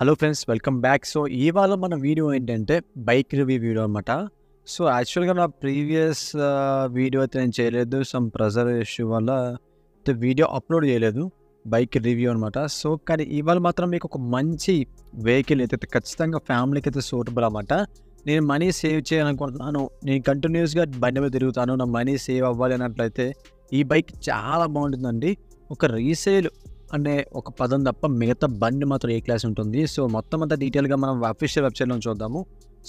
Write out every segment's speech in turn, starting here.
Hello friends, welcome back. So ఇవాళ మన video ఏంటంటే బైక్ రివ్యూ వీడియో అనమాట. సో యాక్చువల్గా నా ప్రీవియస్ వీడియో అయితే నేను చేయలేదు. సమ్ ప్రెజర్ ఇష్యూ వల్ల వీడియో అప్లోడ్ చేయలేదు, బైక్ రివ్యూ అనమాట. సో కానీ ఇవాళ మాత్రం మీకు ఒక మంచి వెహికల్ అయితే ఖచ్చితంగా ఫ్యామిలీకి అయితే సూటబుల్ అనమాట. నేను మనీ సేవ్ చేయాలనుకుంటున్నాను, నేను కంటిన్యూస్గా బండి మీద తిరుగుతాను, నా మనీ సేవ్ అవ్వాలి అన్నట్లయితే ఈ బైక్ చాలా బాగుంటుందండి. ఒక రీసేల్ అనే ఒక పదం తప్ప మిగతా బండి మాత్రం ఏ క్లాస్ ఉంటుంది. సో మొత్తం అంతా డీటెయిల్గా మనం అఫీషియల్ వెబ్సైట్లో చూద్దాము.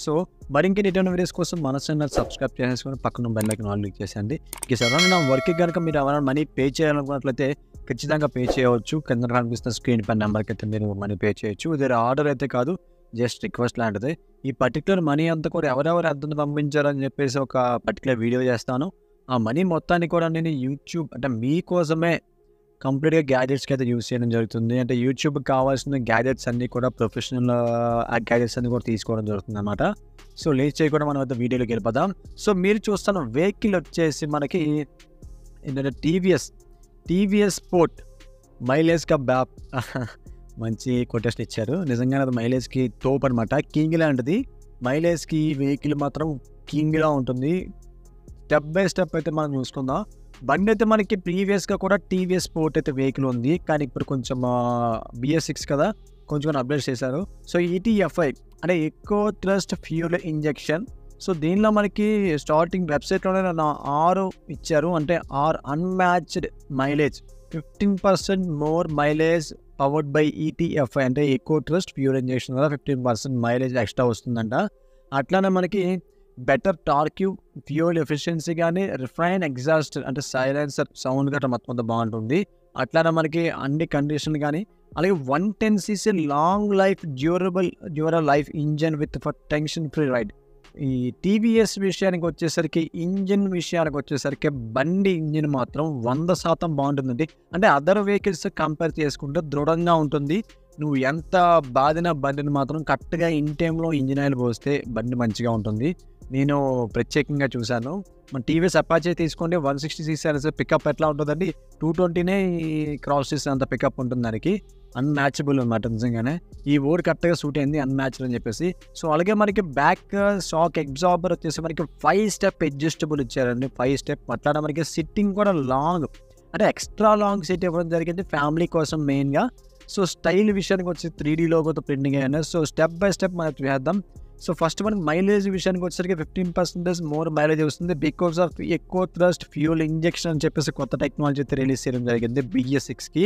సో మరింకే డీటెయిల్ వీడియోస్ కోసం మన ఛానల్ సబ్స్క్రైబ్ చేసుకొని పక్కన బెల్ ఐకాన్ ఆల్ క్లిక్ చేసేయండి. ఎవరైనా నా వర్క్కి కనుక మీరు ఎవరైనా మనీ పే చేయాలనుకున్నట్లయితే ఖచ్చితంగా పే చేయవచ్చు. కింద కనిపిస్తున్న స్క్రీన్ పై నెంబర్కి అయితే మీరు మనీ పే చేయొచ్చు. ఇది ఆర్డర్ అయితే కాదు, జస్ట్ రిక్వెస్ట్ లాంటిది. ఈ పర్టికులర్ మనీ అంతా కూడా ఎవరెవరు ఎంత పంపించారని చెప్పేసి ఒక పర్టికులర్ వీడియో చేస్తాను. ఆ మనీ మొత్తాన్ని కూడా నేను యూట్యూబ్ అంటే మీకోసమే కంప్లీట్గా గ్యాజెట్స్కి అయితే యూస్ చేయడం జరుగుతుంది. అంటే యూట్యూబ్కి కావాల్సిన గ్యాజెట్స్ అన్నీ కూడా ప్రొఫెషనల్ గ్యాజెట్స్ అన్నీ కూడా తీసుకోవడం జరుగుతుంది అనమాట. సో లేట్ చేయకుండా మనం అయితే వీడియోలోకి వెళ్ళిపోదాం. సో మీరు చూస్తున్న వెహికల్ వచ్చేసి మనకి ఏంటంటే టీవీఎస్ స్పోర్ట్ మైలేజ్గా మంచి కొటేషన్ ఇచ్చారు. నిజంగానే అది మైలేజ్కి తోపు అనమాట. కింగ్ లాంటిది మైలేజ్కి వెహికల్ మాత్రం కింగ్లా ఉంటుంది. స్టెప్ బై స్టెప్ అయితే మనం చూసుకుందాం. బండి అయితే మనకి ప్రీవియస్గా కూడా టీవీఎస్ స్పోర్ట్ అయితే వెహికల్ ఉంది, కానీ ఇప్పుడు కొంచెం BS6 కదా, కొంచెం అప్డేట్ చేశారు. సో ETFI అంటే eco thrust fuel injection. So దీనిలో మనకి స్టార్టింగ్ వెబ్సైట్లోనే 6 ఇచ్చారు, అంటే unmatched mileage, 15% more mileage powered by ETFI అంటే ఎకో థ్రస్ట్ ఫ్యూయల్ ఇంజెక్షన్ వల్ల 15% మైలేజ్ ఎక్స్ట్రా వస్తుందంట. అట్లానే మనకి బెటర్ టార్క్, ఫ్యూయల్ ఎఫిషియన్సీ కానీ, రిఫైన్ ఎగ్జాస్ట్ అంటే సైలెన్సర్ సౌండ్ గట్రా మొత్తం అంతా బాగుంటుంది. అట్లానే మనకి అన్ని కండిషన్ కానీ, అలాగే 110cc long life durable life engine with for tension free ride. ఈ TVS విషయానికి వచ్చేసరికి బండి ఇంజిన్ మాత్రం 100% బాగుంటుందండి. అంటే అదర్ వెహికల్స్ కంపేర్ చేసుకుంటే దృఢంగా ఉంటుంది. నువ్వు ఎంత బాధిన బండిని మాత్రం కరెక్ట్గా ఇన్ టైంలో ఇంజిన్ ఆయిల్ పోస్తే బండి మంచిగా ఉంటుంది. నేను ప్రత్యేకంగా చూశాను. మన TVS అపాచే తీసుకోండి, 160cc అనేసి పికప్ ఎట్లా ఉంటుందండి, 220నే క్రాస్ చేసినంత పికప్ ఉంటుంది. దానికి అన్మ్యాచబుల్ అనమాట. నిజంగానే ఈ వర్డ్ కరెక్ట్గా సూట్ అయింది, అన్మ్యాచ్డ్ అని చెప్పేసి. సో అలాగే మనకి బ్యాక్ షాక్ అబ్జార్బర్ వచ్చేసి మనకి 5 స్టెప్ అడ్జస్టబుల్ ఇచ్చారండి, 5 స్టెప్. అట్లానే మనకి సిట్టింగ్ కూడా లాంగ్, అంటే ఎక్స్ట్రా లాంగ్ సీట్ ఇవ్వడం జరిగింది ఫ్యామిలీ కోసం మెయిన్గా. సో స్టైల్ విషయానికి వచ్చి 3D లోగోతో ప్రింటింగ్ అయినా. సో స్టెప్ బై స్టెప్ మనం చేద్దాం. సో ఫస్ట్ మనకి మైలేజ్ విషయానికి వచ్చేసరికి 15% మోర్ మైలేజ్ వస్తుంది because of eco thrust fuel injection అని చెప్పేసి కొత్త టెక్నాలజీ అయితే రిలీజ్ చేయడం జరిగింది BS6కి,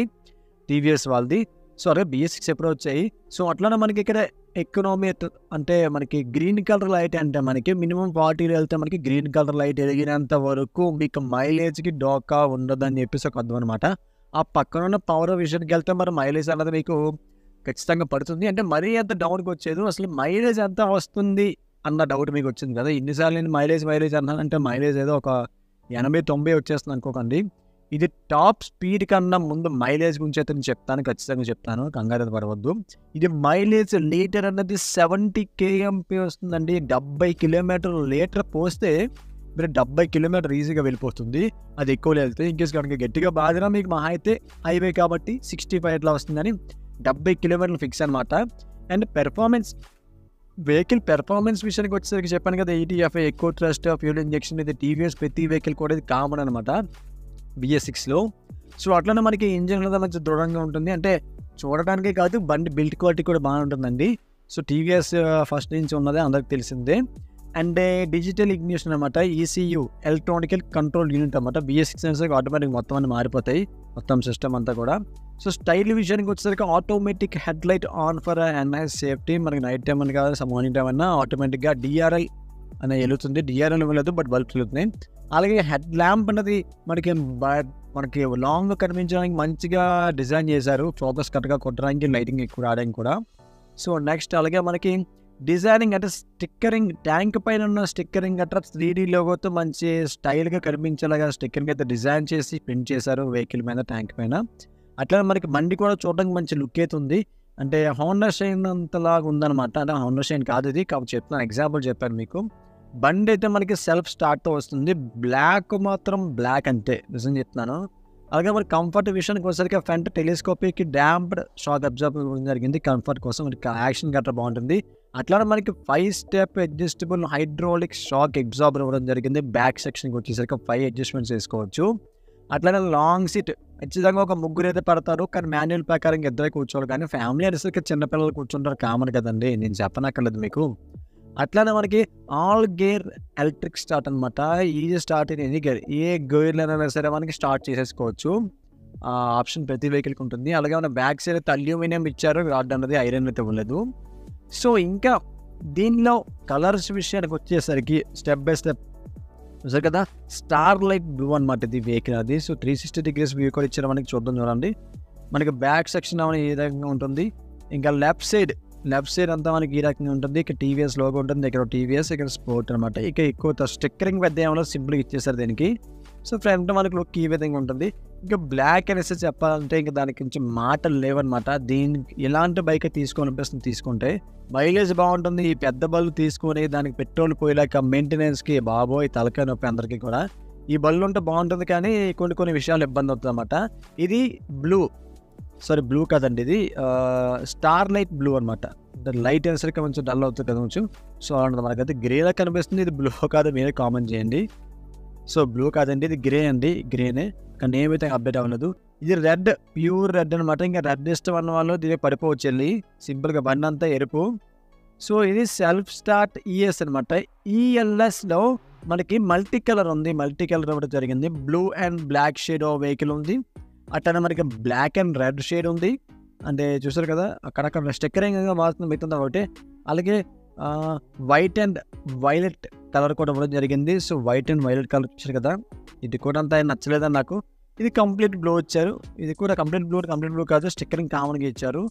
TVS వాళ్ళది. సో అదే BS6 ఎప్పుడో వచ్చాయి. సో అట్లానే మనకి ఇక్కడ ఎకనామీ అంటే మనకి గ్రీన్ కలర్ లైట్, అంటే మనకి మినిమం 40 వెళ్తే మనకి గ్రీన్ కలర్ లైట్ ఎదిగినంత వరకు మీకు మైలేజ్కి డోకా ఉండదని చెప్పేసి ఒక అర్థం అనమాట. ఆ పక్కన ఉన్న పవర్ విషయానికి వెళ్తే మరి మైలేజ్ అన్నది మీకు ఖచ్చితంగా పడుతుంది. అంటే మరీ అంత డౌన్కి వచ్చేది, అసలు మైలేజ్ ఎంత వస్తుంది అన్న డౌట్ మీకు వచ్చింది కదా. ఇన్నిసార్లు నేను మైలేజ్ అన్నానంటే మైలేజ్ ఏదో ఒక 80-90 వచ్చేస్తుంది అనుకోకండి. ఇది టాప్ స్పీడ్ కన్నా ముందు మైలేజ్ గురించి అయితే నేను ఖచ్చితంగా చెప్తాను, కంగారు పడవద్దు. ఇది మైలేజ్ లీటర్ అన్నది 70 kmp వస్తుందండి. 70 km లీటర్ పోస్తే మీరు 70 km ఈజీగా వెళ్ళిపోతుంది. అది ఎక్కువ వెళ్తే ఇంకేస్ కనుక గట్టిగా బాధినా మీకు మహా అయితే హైవే కాబట్టి 65 ఇట్లా వస్తుందని 70 km ఫిక్స్ అనమాట. అండ్ వెహికల్ పెర్ఫార్మెన్స్ విషయానికి వచ్చేసరికి చెప్పాను కదా, ETFI eco thrust fuel injection, ఇది TVS ప్రతి వెహికల్ కూడా ఇది కామన్ అనమాట BS6లో. సో అట్లనే మనకి ఇంజన్ అనేది మంచి దృఢంగా ఉంటుంది. అంటే చూడటానికే కాదు, బండి బిల్డ్ క్వాలిటీ కూడా బాగా ఉంటుందండి. సో TVS ఫస్ట్ నుంచి ఉన్నదే అందరికి తెలిసిందే. అండ్ డిజిటల్ ఇగ్నిషన్ అనమాట, ECU ఎలక్ట్రానికల్ కంట్రోల్ యూనిట్ అనమాట. BS6 అనేసరికి ఆటోమేటిక్ మొత్తం అన్ని మారిపోతాయి, మొత్తం సిస్టమ్ అంతా కూడా. సో స్టైల్ విషయానికి వచ్చేసరికి automatic head light on for enhance safety. మనకి నైట్ టైం అని కాదు, మార్నింగ్ టైం అన్నా ఆటోమేటిక్గా DRL అనేది వెలుగుతుంది. DRL ఇవ్వలేదు, బట్ బల్బ్స్ వెలుగుతున్నాయి. అలాగే హెడ్ ల్యాంప్ అనేది మనకి లాంగ్ కనిపించడానికి మంచిగా డిజైన్ చేశారు, ఫోకస్ కరెక్ట్గా కొట్టడానికి, లైటింగ్ ఎక్కువ రావడానికి కూడా. సో నెక్స్ట్ అలాగే మనకి డిజైనింగ్ అంటే స్టిక్కరింగ్, ట్యాంక్ పైన ఉన్న స్టిక్కరింగ్ అట్లా 3D లోగోతో మంచి స్టైల్గా కనిపించేలాగా స్టిక్కరింగ్ అయితే డిజైన్ చేసి ప్రింట్ చేశారు వెహికల్ మీద, ట్యాంక్ పైన. అట్లా మనకి బండి కూడా చూడడానికి మంచి లుక్ అయితే ఉంది. అంటే హోండా షైన్ అంతలాగా ఉందన్నమాట. అంటే హోండా షైన్ కాదు ఇది, కాబట్టి చెప్తాను, ఎగ్జాంపుల్ చెప్పాను మీకు. బండి అయితే మనకి సెల్ఫ్ స్టార్ట్తో వస్తుంది. బ్లాక్ మాత్రం బ్లాక్ అంతే, నిజం చెప్తున్నాను. అలాగే మరి కంఫర్ట్ విషయానికి వచ్చేసరికి front telescopic damped shock absorber ఇవ్వడం జరిగింది. కంఫర్ట్ కోసం మనకి యాక్షన్ గట్రా బాగుంటుంది. అట్లానే మనకి 5 step adjustable hydraulic shock absorber ఇవ్వడం జరిగింది. బ్యాక్ సెక్షన్కి వచ్చేసరికి 5 అడ్జస్ట్మెంట్స్ చేసుకోవచ్చు. అట్లానే లాంగ్ సీట్ ఖచ్చితంగా ఒక ముగ్గురు అయితే పడతారు, కానీ మాన్యువల్ ప్రకారం ఇద్దరే కూర్చోవాలి. కానీ ఫ్యామిలీ అనేసరికి చిన్నపిల్లలు కూర్చుంటారు, కామన్ కదండి, నేను చెప్పనక్కర్లేదు మీకు. అట్లానే మనకి ఆల్ గేర్ ఎలక్ట్రిక్ స్టార్ట్ అనమాట. Easy start in any gear, ఏ గేర్లైనా సరే మనకి స్టార్ట్ చేసేసుకోవచ్చు. ఆ ఆప్షన్ ప్రతి వెహికల్కి ఉంటుంది. అలాగే మన బ్యాక్ సైడ్ అయితే అల్యూమినియం ఇచ్చారు, రాడ్ అన్నది ఐరన్ అయితే ఉండలేదు. సో ఇంకా దీనిలో కలర్స్ విషయానికి వచ్చేసరికి స్టెప్ బై స్టెప్ చూసారు కదా, స్టార్ లైట్ బ్లూ అనమాట ఇది వెహికల్ అది. సో 360 degrees వ్యూ కూడా ఇచ్చారు మనకి, చూద్దాం చూడండి. మనకి బ్యాక్ సెక్షన్ అవన్నీ ఏ రకంగా ఉంటుంది. ఇంకా లెఫ్ట్ సైడ్ అంతా మనకి ఈ రకంగా ఉంటుంది. ఇక్కడ టీవీఎస్ లోగో ఉంటుంది, ఇక్కడ టీవీఎస్, ఇక్కడ స్పోర్ట్ అనమాట. ఇక ఎక్కువ స్టిక్కరింగ్ పెద్ద ఏమో సింపుల్గా ఇచ్చేసారు దీనికి. సో ఫ్రంట్ మనకి లుక్ ఈ విధంగా ఉంటుంది. ఇంకా బ్లాక్ అనేసి చెప్పాలంటే ఇంకా దానికి కొంచెం మాటలు లేవన్నమాట. దీనికి ఎలాంటి బైక్ తీసుకోవాలనిపిస్తుంది తీసుకుంటే, మైలేజ్ బాగుంటుంది. ఈ పెద్ద బళ్ళు తీసుకొని దానికి పెట్రోల్ పోయలేక మెయింటెనెన్స్కి బాబోయ్ తలకాయ నొప్పి అందరికీ కూడా. ఈ బళ్ళు ఉంటే బాగుంటుంది, కానీ కొన్ని విషయాలు ఇబ్బంది అవుతుంది అనమాట. ఇది బ్లూ కాదండి, ఇది స్టార్ లైట్ బ్లూ అనమాట. లైట్ అనేసరికి కొంచెం డల్ అవుతుంది కదా కొంచెం. సో అలాంటి మనకైతే గ్రేలా కనిపిస్తుంది. ఇది బ్లూ కాదు, మీరే కామెంట్ చేయండి. సో బ్లూ కాదండి, ఇది గ్రే అండి, గ్రేనే, కానీ ఏమైతే అప్డేట్ అవ్వలేదు. ఇది రెడ్, ప్యూర్ రెడ్ అనమాట. ఇంకా రెడ్ ఇష్టం అన్న వాళ్ళు దీనికి పడిపోవచ్చు వెళ్ళి, సింపుల్గా బండి అంతా ఎరుపు. సో ఇది సెల్ఫ్ స్టార్ట్ ఈఎస్ అనమాట. ఈఎల్ఎస్లో మనకి మల్టీ కలర్ ఉంది, మల్టీ కలర్ ఇవ్వడం జరిగింది. Blue and black shade vehicle ఉంది. అట్లనే మనకి బ్లాక్ అండ్ రెడ్ షేడ్ ఉంది. అంటే చూసారు కదా అక్కడక్కడ స్టిక్కరింగ్ మాత్రం మిగుతుంది ఒకటి. అలాగే వైట్ అండ్ వైలెట్ కలర్ కూడా ఇవ్వడం జరిగింది. So white and violet colour చూసారు కదా, ఇది కూడా అంత నచ్చలేదని నాకు. ఇది కంప్లీట్ బ్లూ ఇచ్చారు. ఇది కూడా కంప్లీట్ బ్లూ కాదు, స్టిక్కరింగ్ కామన్గా ఇచ్చారు.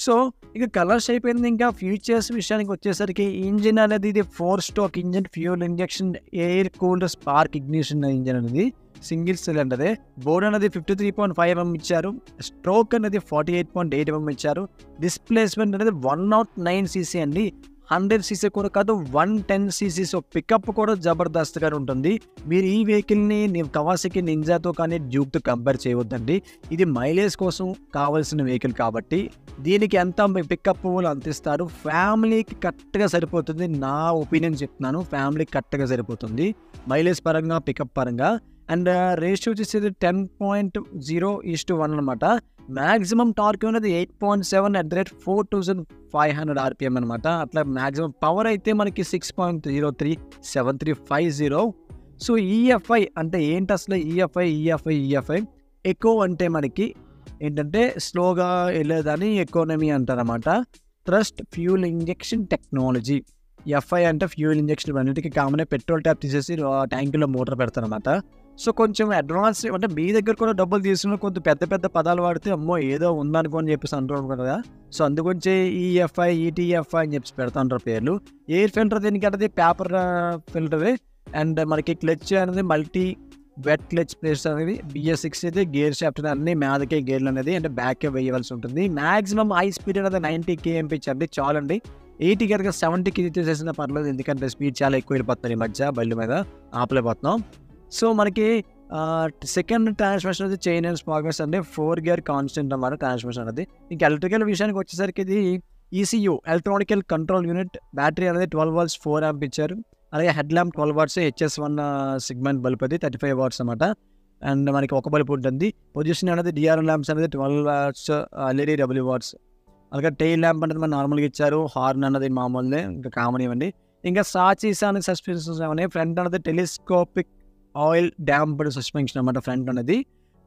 సో ఇక కలర్స్ అయిపోయింది. ఇంకా ఫీచర్స్ విషయానికి వచ్చేసరికి ఇంజిన్ అనేది ఇది 4 stroke engine, fuel injection, air cooled spark ignition engine అనేది సింగిల్ సిలిండరే. బోర్డ్ అనేది 53.5 mm ఇచ్చారు. స్ట్రోక్ అనేది 48.8 mm ఇచ్చారు. డిస్ప్లేస్మెంట్ అనేది 109 cc అండి, 100 cc కూడా కాదు, 110 cc. సో పికప్ కూడా జబర్దస్త్గా ఉంటుంది. మీరు ఈ వెహికల్ని కవాసాకి నింజాతో కానీ డ్యూక్తో కంపేర్ చేయవద్దండి. ఇది మైలేజ్ కోసం కావాల్సిన వెహికల్ కాబట్టి దీనికి ఎంత పికప్ అందిస్తారు. ఫ్యామిలీకి కరెక్ట్గా సరిపోతుంది, నా ఒపీనియన్ చెప్తున్నాను. ఫ్యామిలీకి కరెక్ట్గా సరిపోతుంది మైలేజ్ పరంగా, పికప్ పరంగా. అండ్ రేషియో వచ్చేసి 10.0:1 అనమాట. మ్యాక్సిమం టార్క్ అనేది 8.7 at the rate 4500 RPM అనమాట. అట్లా మ్యాక్సిమం పవర్ అయితే మనకి 6.037350. సో ఈఎఫ్ఐ అంటే ఏంటి అసలు? ఈఎఫ్ఐ ఎకో అంటే మనకి ఏంటంటే స్లోగా వెళ్ళేదని ఎకానమీ అంటారన్నమాట. Thrust fuel injection technology. FI అంటే ఫ్యూల్ ఇంజెక్షన్, అన్నిటికీ కామనే. పెట్రోల్ ట్యాప్ తీసేసి ట్యాంకులో మోటార్ పెడతారన్నమాట. సో కొంచెం అడ్వాన్స్ అంటే మీ దగ్గర కూడా డబ్బులు తీసుకున్న కొంచెం పెద్ద పదాలు వాడితే అమ్మో ఏదో ఉందనుకోని చెప్పేసి అంటున్నారు కదా. సో అందుగురించి ఈఎఫ్ఐ, ఈటీఎఫ్ఐ అని చెప్పేసి పెడతా ఉంటారు పేర్లు. ఎయిర్ ఫిల్టర్ దీనికి అంటే పేపర్ ఫిల్టరే. అండ్ మనకి క్లచ్ అనేది మల్టీ వెట్ క్లచ్ ప్లేస్ అనేది BS6 అయితే గేర్ షాఫ్ట్ అన్ని మీదకే గేర్లు అనేది అంటే బ్యాక్ వేయవలసి ఉంటుంది. మ్యాక్సిమం హై స్పీడ్ అనేది 90 kmph అండి, చాలండి. 80 కనుక 70కి తీసేసినా పర్లేదు, ఎందుకంటే స్పీడ్ చాలా ఎక్కువ వెళ్ళిపోతుంది ఈ మధ్య బండి మీద, ఆపలేకపోతున్నాం. సో మనకి సెకండ్ ట్రాన్స్మిషన్ అనేది చైన్ అండ్ స్పాగర్స్ అంటే 4 gear కాన్స్టెంట్ అన్నమాట ట్రాన్స్మిషన్ అనేది. ఇంకా ఎలక్ట్రికల్ విషయానికి వచ్చేసరికి ఇది ECU electronical control unit. Battery అనేది 12 volts 4 amp ఇచ్చారు. అలాగే head lamp 12 watts HS1 segment bulb అది 35 watts అనమాట. అండ్ మనకి ఒక బల్బ్ ఉంటుంది. పొజిషన్ అనేది DRL ల్యాంప్స్ అనేది 12 watts LED WWatts. అలాగే టెయిల్ ల్యాంప్ అనేది మనం నార్మల్గా ఇచ్చారు. హార్న్ అన్నది మామూలుదే, ఇంకా కామన్ ఇవ్వండి. ఇంకా సాచీసానికి సస్పెన్షన్స్ ఏమన్నా. ఫ్రంట్ అనేది టెలిస్కోపిక్ ఆయిల్ డాంప్డ్ సస్పెన్షన్ అనమాట ఫ్రంట్ అనేది.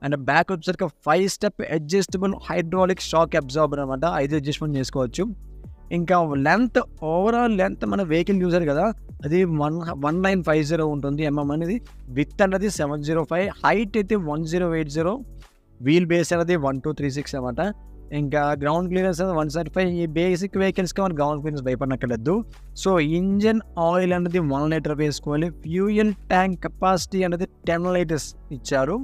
అండ్ బ్యాక్ వచ్చేసరికి 5 step adjustable hydraulic shock absorber అనమాట. 5 అడ్జస్ట్మెంట్ చేసుకోవచ్చు. ఇంకా లెంత్, ఓవరాల్ లెంత్ మన వెహికల్ చూసారు కదా, అది 1950 ఉంటుంది mm అనేది. విత్ అనేది 705, హైట్ అయితే 1080, వీల్ బేస్ అనేది 1236 అనమాట. ఇంకా గ్రౌండ్ క్లియరెన్స్ అనేది 175. ఈ బేసిక్ వెహికల్స్కి మన గ్రౌండ్ క్లియరెన్స్ భయపడనక్కర్లేదు. సో ఇంజన్ ఆయిల్ అనేది 1 liter వేసుకోవాలి. ఫ్యూయల్ ట్యాంక్ కెపాసిటీ అనేది 10 liters ఇచ్చారు.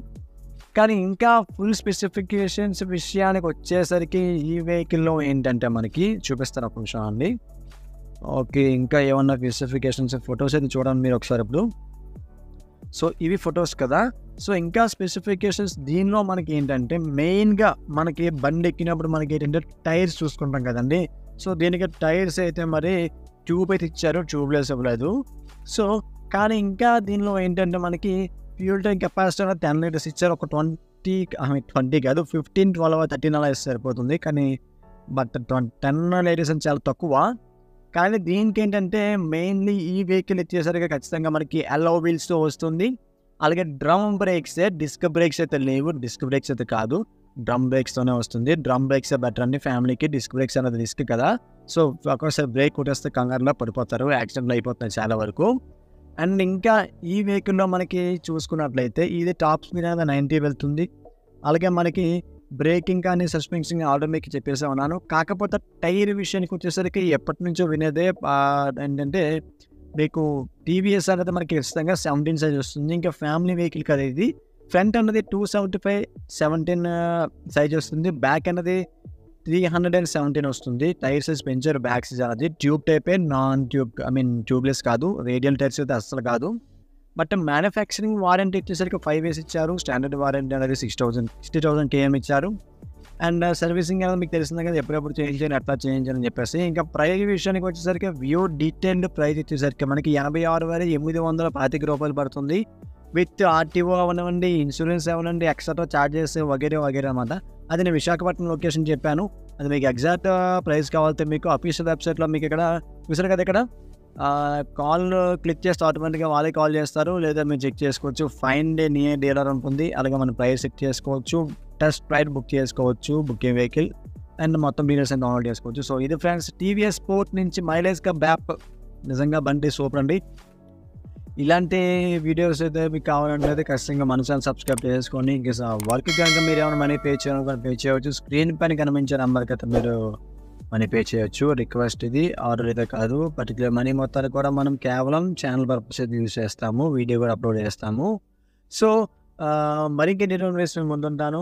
కానీ ఇంకా ఫుల్ స్పెసిఫికేషన్స్ విషయానికి వచ్చేసరికి ఈ వెహికల్లో ఏంటంటే మనకి చూపిస్తాను ఒక నిమిషం అండి. ఓకే, ఇంకా ఏమన్నా స్పెసిఫికేషన్స్ ఫొటోస్ అయితే చూడండి మీరు ఒకసారి ఇప్పుడు. సో ఇవి ఫొటోస్ కదా. సో ఇంకా స్పెసిఫికేషన్స్ దీనిలో మనకి ఏంటంటే మెయిన్గా మనకి బండి ఎక్కినప్పుడు మనకి ఏంటంటే టైర్స్ చూసుకుంటాం కదండి. సో దీనికి టైర్స్ అయితే మరి ట్యూబ్ అయితే ఇచ్చారు, ట్యూబ్లెస్ ఇవ్వలేదు. సో కానీ ఇంకా దీనిలో ఏంటంటే మనకి ఫ్యూల్ ట్యాంక్ కెపాసిటీ 10 లీటర్స్ ఇచ్చారు. ఒక 20 కాదు 15, 12, 13 అలా ఇస్తే సరిపోతుంది. కానీ బట్ 10 లీటర్స్ అని చాలా తక్కువ. కానీ దీనికి ఏంటంటే మెయిన్లీ ఈ వెహికల్ ఇచ్చేసరికి ఖచ్చితంగా మనకి అలౌ వీల్స్తో వస్తుంది. అలాగే డ్రమ్ బ్రేక్స్, డిస్క్ బ్రేక్స్ అయితే లేవు, డిస్క్ బ్రేక్స్ అయితే కాదు, డ్రమ్ బ్రేక్స్తోనే వస్తుంది. డ్రమ్ బ్రేక్స్ బెటర్ అండి ఫ్యామిలీకి. డిస్క్ బ్రేక్స్ అనేది రిస్క్ కదా. సో ఒక్కోసారి బ్రేక్ కొట్టేస్తే కంగారులో పడిపోతారు, యాక్సిడెంట్లు అయిపోతున్నాయి చాలా వరకు. అండ్ ఇంకా ఈ వెహికల్లో మనకి చూసుకున్నట్లయితే ఇది టాప్ స్పీడ్ అనేది 90 వెళ్తుంది. అలాగే మనకి బ్రేకింగ్ కానీ సస్పెన్షన్ ఆల్రెడీ మీకు చెప్పేసే ఉన్నాను. కాకపోతే టైర్ విషయానికి వచ్చేసరికి ఎప్పటి నుంచో వినేదే ఏంటంటే మీకు టీవీఎస్ అనేది మనకి ఖచ్చితంగా 17 సైజ్ వస్తుంది. ఇంకా ఫ్యామిలీ వెహికల్ కదా ఇది. ఫ్రంట్ అన్నది 275 17 సైజ్ వస్తుంది. బ్యాక్ అన్నది 317 వస్తుంది. టైర్ సైజ్ పెంచారు బ్యాక్ సైజ్ అనేది. ట్యూబ్ టైపే, నాన్ ట్యూబ్ ట్యూబ్లెస్ కాదు, రేడియల్ టైర్స్ అయితే అస్సలు కాదు. బట్ మ్యానుఫ్యాక్చరింగ్ వారంటీ వచ్చేసరికి 5 years ఇచ్చారు. స్టాండర్డ్ వారంటీ అనేది 60,000 km ఇచ్చారు. అండ్ సర్వీసింగ్ అనేది మీకు తెలిసిందే కదా, ఎప్పుడెప్పుడు చేంజ్ చేయాలి, ఎట్లా చేంజ్ అని చెప్పేసి. ఇంకా ప్రైస్ విషయానికి వచ్చేసరికి వ్యూ డీటెయిల్డ్ ప్రైస్ వచ్చేసరికి మనకి 86,825 రూపాయలు పడుతుంది. విత్ ఆర్టీఓ అవనివ్వండి, ఇన్సూరెన్స్ అవనండి, ఎక్స్ట్రా ఛార్జెస్ వగేరే అన్నమాట. అది నేను విశాఖపట్నం లొకేషన్ చెప్పాను. అది మీకు ఎగ్జాక్ట్ ప్రైస్ కావాలంటే మీకు అఫీషియల్ వెబ్సైట్లో మీకు ఇక్కడ చూసారు కదా, ఇక్కడ కాల్ క్లిక్ చేస్తే ఆటోమేటిక్గా వాళ్ళే కాల్ చేస్తారు. లేదా మీరు చెక్ చేసుకోవచ్చు. ఫైండ్ నియర్ డీలర్ ఉంటుంది. అలాగే మనం ప్రైస్ చెక్ చేసుకోవచ్చు, టెస్ట్ రైడ్ బుక్ చేసుకోవచ్చు, బుకింగ్ వెహికల్ అండ్ మొత్తం డీలర్స్ అని డౌన్లోడ్ చేసుకోవచ్చు. సో ఇది ఫ్రెండ్స్ టీవీఎస్ స్పోర్ట్ నుంచి మైలేజ్గా బ్యాప్. నిజంగా బండి సూపర్ అండి. ఇలాంటి వీడియోస్ అయితే మీకు కావాలంటే ఖచ్చితంగా మన ఛానల్ సబ్స్క్రైబ్ చేసుకోండి. ఇంకా వర్క్ కనుక మీరు ఏమైనా మనీ పే చేయాలని పే చేయవచ్చు. స్క్రీన్ పైన కనిపించే నెంబర్కి అయితే మీరు మనీ పే చేయొచ్చు. రిక్వెస్ట్ ఇది, ఆర్డర్ అయితే కాదు. పర్టికులర్ మనీ మొత్తాన్ని కూడా మనం కేవలం ఛానల్ పర్పస్ అయితే యూజ్ చేస్తాము, వీడియో కూడా అప్లోడ్ చేస్తాము. సో మరిన్ని ఇన్ఫర్మేషన్ ముందుంటాను.